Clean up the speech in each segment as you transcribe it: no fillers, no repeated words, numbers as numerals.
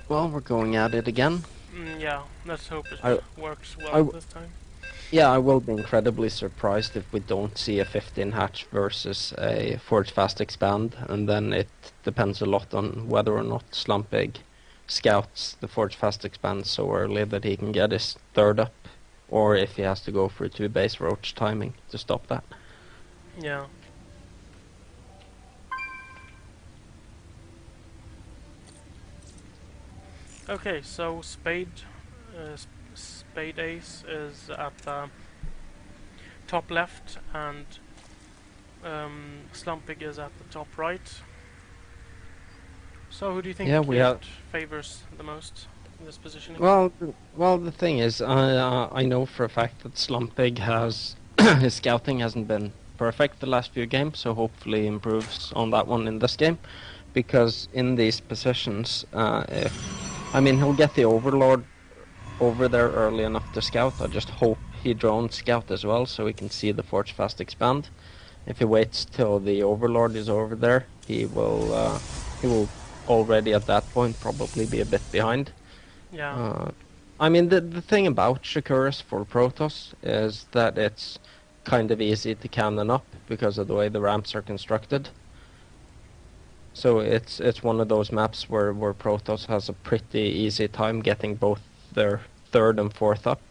Well, we're going at it again. Yeah, let's hope it I, works I, well this time. yeah, I will be incredibly surprised if we don't see a 15 hatch versus a Forge Fast Expand, and then it depends a lot on whether or not Slampig scouts the Forge Fast Expand so early that he can get his third up, or if he has to go for a 2 base roach timing to stop that. Yeah. Okay, so SpadeAce is at the top left, and Slampig is at the top right. So who do you think it favors the most in this positioning? Well, the thing is, I know for a fact that Slampig has his scouting hasn't been perfect the last few games, so hopefully improves on that one in this game, because in these positions, he'll get the Overlord over there early enough to scout. I just hope he drones scout as well, so he can see the Forge Fast Expand. If he waits till the Overlord is over there, he will already at that point probably be a bit behind. Yeah. The thing about Shakuras for Protoss is that it's kind of easy to cannon up because of the way the ramps are constructed. So it's one of those maps where Protoss has a pretty easy time getting both their third and fourth up.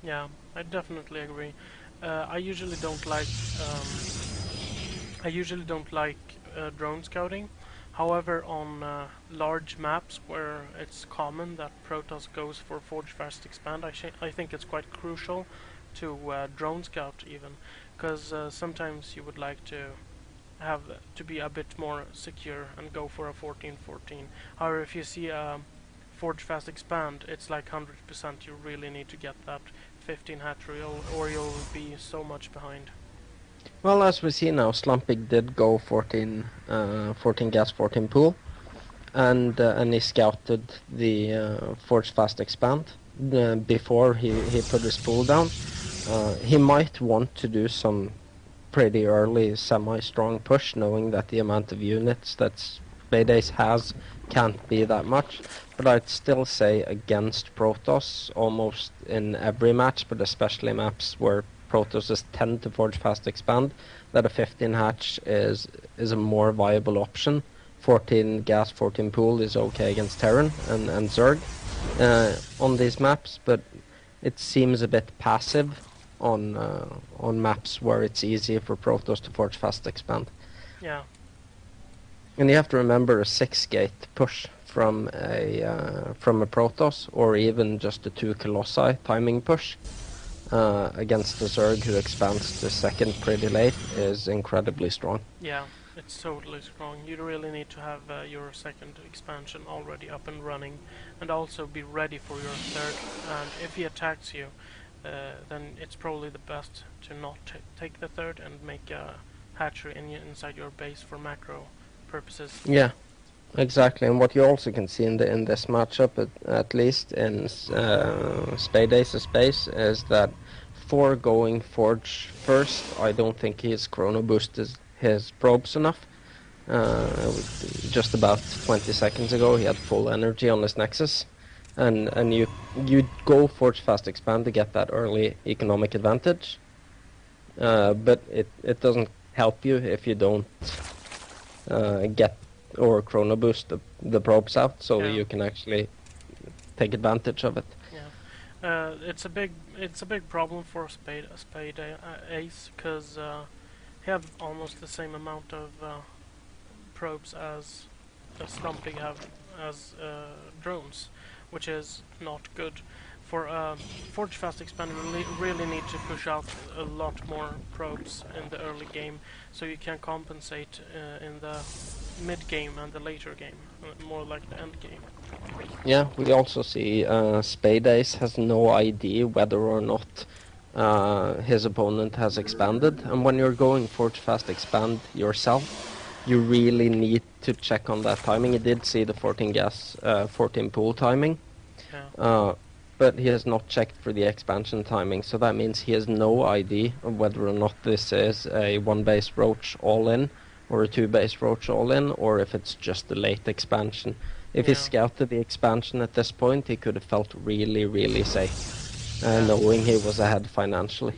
Yeah, I definitely agree. I usually don't like drone scouting. However, on large maps where it's common that Protoss goes for Forge Fast Expand, I think it's quite crucial to drone scout even, because sometimes you would like to be a bit more secure and go for a 14-14. However, if you see a Forge Fast Expand, it's like 100% you really need to get that 15 hatchery or you'll be so much behind. Well, as we see now, Slampig did go 14 gas, 14 pool, and he scouted the Forge Fast Expand before he put his pool down. He might want to do some pretty early semi-strong push, knowing that the amount of units that SpadeAce has can't be that much. But I'd still say against Protoss almost in every match, but especially maps where Protoss tend to Forge Fast Expand, that a 15 hatch is a more viable option. 14 gas, 14 pool is okay against Terran and Zerg on these maps, but it seems a bit passive on maps where it's easier for Protoss to Forge Fast Expand. Yeah. And you have to remember a 6-gate push from a Protoss, or even just a 2 Colossi timing push against the Zerg who expands to second pretty late is incredibly strong. Yeah, it's totally strong. You really need to have your second expansion already up and running, and also be ready for your third. And if he attacks you, then it's probably the best to not take the third and make a hatchery inside your base for macro purposes. Yeah, exactly. And what you also can see in this matchup, at least in SpadeAce's base, is that for going Forge first, I don't think his Chrono boosted his probes enough. Just about 20 seconds ago, he had full energy on his Nexus. And you go Forge Fast Expand to get that early economic advantage, but it doesn't help you if you don't get or Chrono boost the probes out, so you can actually take advantage of it. Yeah, it's a big problem for SpadeAce because he have almost the same amount of probes as Slampig have as drones, which is not good. For Forge Fast Expand, really need to push out a lot more probes in the early game, so you can compensate in the mid game and the later game, more like the end game. Yeah, we also see SpadeAce has no idea whether or not his opponent has expanded, and when you're going Forge Fast Expand yourself, you really need to check on that timing. He did see the 14 gas, 14 pool timing. Yeah. But he has not checked for the expansion timing, so that means he has no idea of whether or not this is a 1-base roach all-in, or a 2-base roach all-in, or if it's just a late expansion. If he Yeah. scouted the expansion at this point, he could have felt really, really safe, knowing he was ahead financially.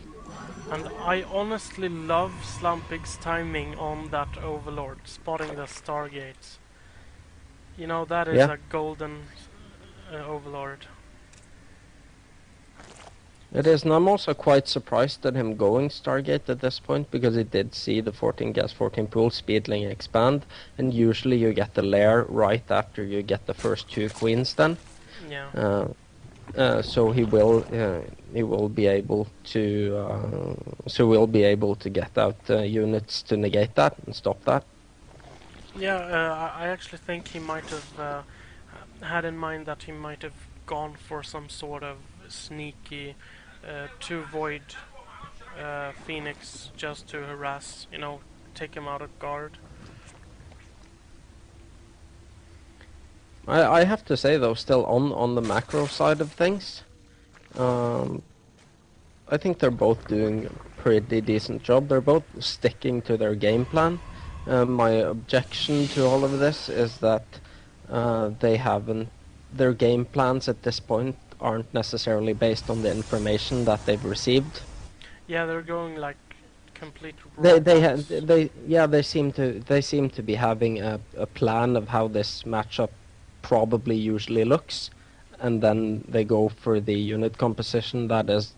And I honestly love Slampig's timing on that Overlord, spotting the Stargates. You know, that is Yeah, a golden Overlord. it is, and I'm also quite surprised at him going Stargate at this point, because he did see the 14 gas 14 pool speedling expand, and usually you get the lair right after you get the first 2 queens then. Yeah. So he will be able to get out units to negate that and stop that. Yeah, I actually think he might have had in mind that he might have gone for some sort of sneaky to void Phoenix just to harass, take him out of guard. I have to say though, still on the macro side of things, um, I think they're both doing a pretty decent job. They're both sticking to their game plan. My objection to all of this is that their game plans at this point aren't necessarily based on the information that they've received. Yeah, they're going like complete They robots. they seem to be having a plan of how this matchup probably usually looks, and then they go for the unit composition that has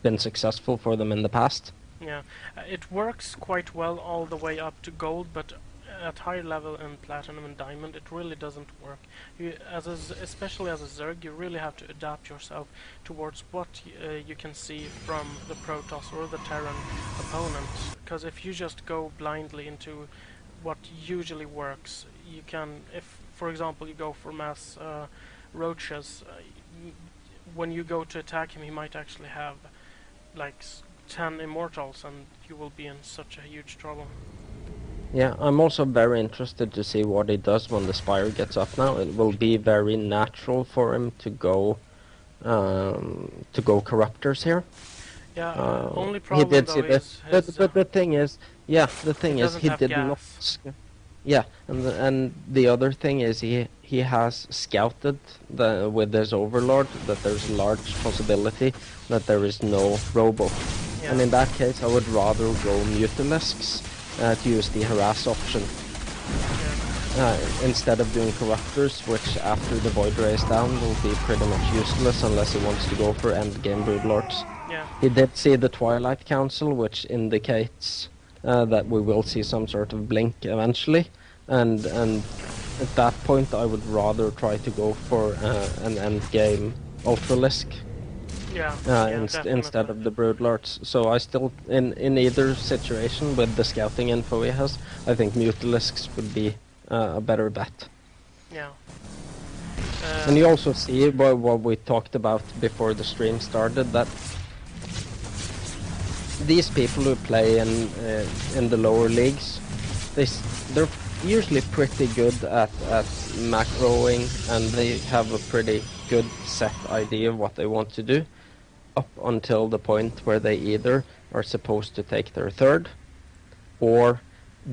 been successful for them in the past. Yeah, it works quite well all the way up to gold, but at higher level in platinum and diamond, it really doesn't work. Especially as a Zerg, you really have to adapt yourself towards what you can see from the Protoss or the Terran opponent. Because if you just go blindly into what usually works, you can, if for example you go for mass roaches, when you go to attack him, he might actually have like 10 immortals, and you will be in such a huge trouble. Yeah, I'm also very interested to see what he does when the Spire gets up now. It will be very natural for him to go Corruptors here. Yeah, only He problem did though see the, is his, but the thing is, yeah, the he thing is doesn't he have did not. gas. Yeah, and the other thing is he has scouted with his Overlord that there's a large possibility that there is no Robo. Yeah. And in that case, I would rather go Mutalisks to use the harass option Yeah. instead of doing Corruptors, which after the Void Ray is down will be pretty much useless unless he wants to go for endgame Broodlords. Yeah. He did see the Twilight Council, which indicates that we will see some sort of blink eventually, and at that point I would rather try to go for an endgame Ultralisk. Yeah. Instead of the Broodlords. So I still, in either situation with the scouting info he has, I think Mutalisks would be a better bet. Yeah. And you also see what we talked about before the stream started, that these people who play in the lower leagues, they're usually pretty good at macroing, and they have a pretty good set idea of what they want to do, up until the point where they either are supposed to take their third, or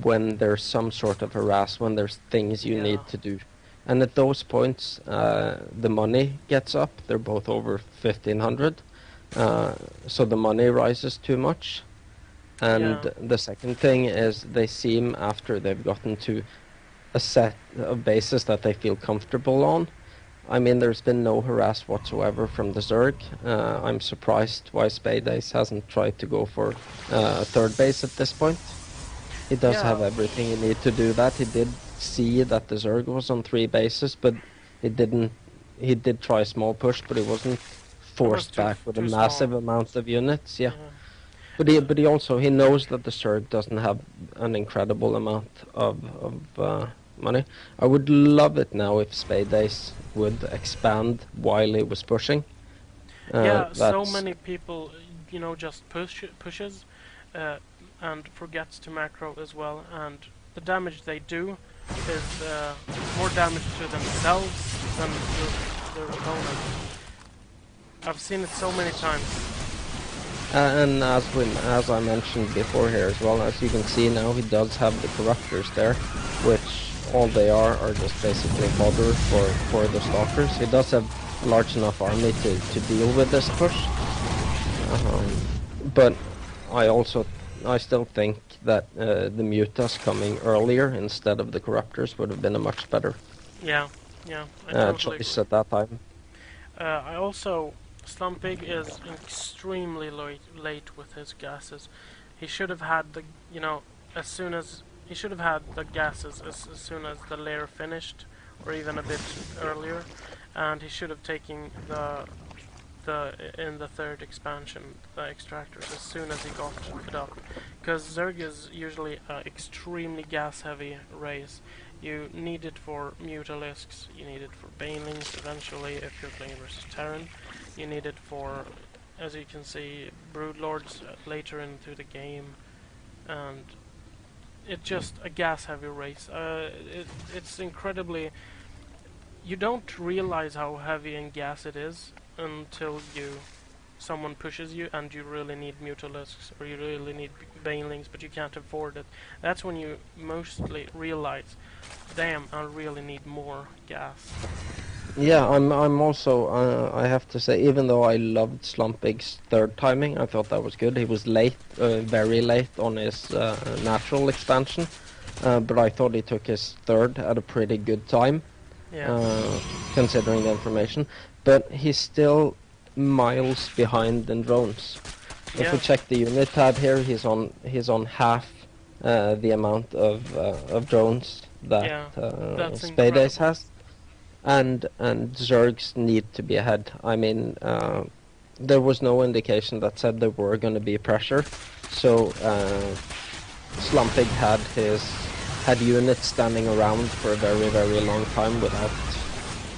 when there's some sort of harass, when there's things you need to do. And at those points, the money gets up. They're both over 1500. So the money rises too much. And the second thing is they seem, after they've gotten to a set of bases that they feel comfortable on. I mean, there's been no harass whatsoever from the Zerg. I'm surprised why SpadeAce hasn't tried to go for third base at this point. He does have everything he needs to do that. He did see that the Zerg was on 3 bases, but he didn't. He did try a small push, but he wasn't forced back with a massive amount of units. Yeah. But he also knows that the Zerg doesn't have an incredible amount of money. I would love it now if SpadeAce would expand while he was pushing. So many people, just pushes and forgets to macro as well, and the damage they do is more damage to themselves than their opponent. I've seen it so many times. And as I mentioned before here as well, as you can see now, he does have the Corruptors there, which all they are just basically fodder for the stalkers. He does have a large enough army to deal with this push. But I still think that the mutas coming earlier instead of the corruptors would have been a much better Yeah, I totally choice agree. at that time. I also, Slampig is extremely late with his gases. He should have had the, as soon as he should have had the gases as soon as the layer finished, or even a bit earlier, and he should have taken in the third expansion the extractors as soon as he got it up, because Zerg is usually an extremely gas heavy race. You need it for Mutalisks, you need it for Banelings eventually if you're playing versus Terran, you need it for, as you can see, Broodlords later into the game, and it's just a gas heavy race. It's incredibly, you don't realize how heavy and gas it is until someone pushes you and you really need Mutalisks or you really need Banelings, but you can't afford it. That's when you mostly realize, damn, I really need more gas. Yeah, I'm also I have to say, even though I loved Slumpig's third timing, I thought that was good. He was late, very late on his natural expansion, but I thought he took his third at a pretty good time, considering the information. But he's still miles behind in drones. If we check the unit tab here, he's on half the amount of drones that SpadeAce has. And Zergs need to be ahead. I mean, there was no indication that said there were going to be pressure, so Slampig had units standing around for a very long time without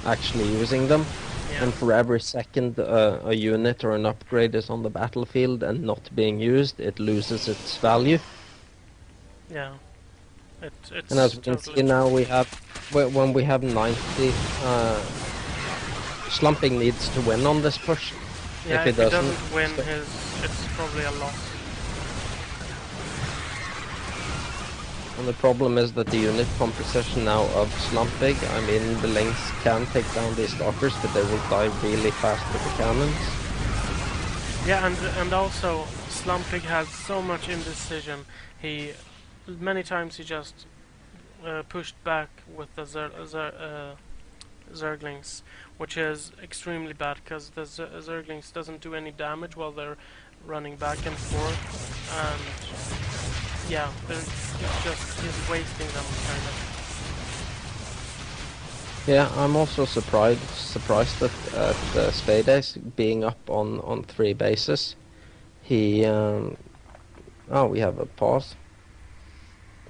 actually using them. And for every second a unit or an upgrade is on the battlefield and not being used, it loses its value. Yeah. And as we can see now, when we have 90, Slampig needs to win on this push. Yeah, if he doesn't win, it's probably a loss. And the problem is that the unit composition now of Slampig, I mean, the Lynx can take down these stalkers, but they will die really fast with the cannons. Yeah, and also Slampig has so much indecision. Many times he just pushed back with the Zerglings, which is extremely bad because the Zerglings doesn't do any damage while they're running back and forth, and yeah, he's wasting them kind of. Yeah, I'm also surprised at SpadeAce being up on 3 bases. He oh, we have a pause.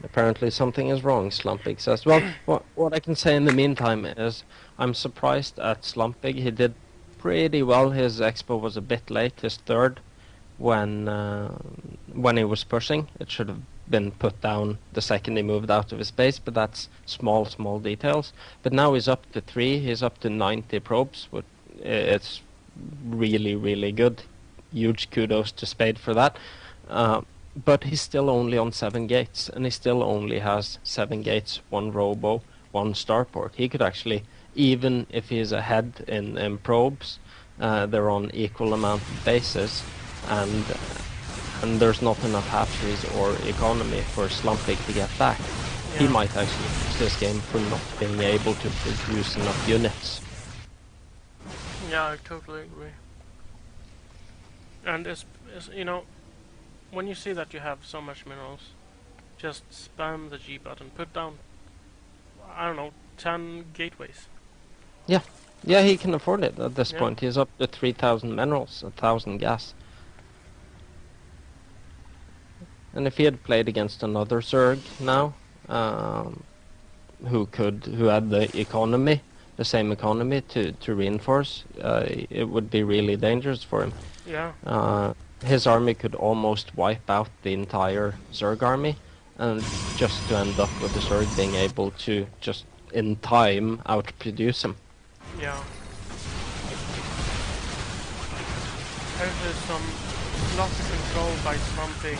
Apparently something is wrong, Slampig says. Well, what I can say in the meantime is I'm surprised at Slampig. He did pretty well. His expo was a bit late, his third, when he was pushing. It should have been put down the second he moved out of his base, but that's small details. But now he's up to 3, he's up to 90 probes. It's really good. Huge kudos to Spade for that. But he's still only on 7 gates, and he still only has 7 gates, 1 robo, 1 starport. He could actually, even if he's ahead in probes, they're on equal amount of bases, and there's not enough hatcheries or economy for Slampig to get back. Yeah. He might actually lose this game for not being able to produce enough units. Yeah, I totally agree. And when you see that you have so much minerals, just spam the G button. Put down, I don't know, 10 gateways. Yeah, he can afford it at this point. He's up to 3,000 minerals, 1,000 gas. And if he had played against another Zerg now, who had the economy, the same economy to reinforce, it would be really dangerous for him. Yeah. His army could almost wipe out the entire Zerg army, and just to end up with the Zerg being able to just in time outproduce him. Yeah. There's some lots of control by Slampig,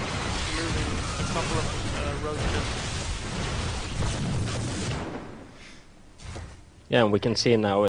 moving a couple of roaches. Yeah, and we can see now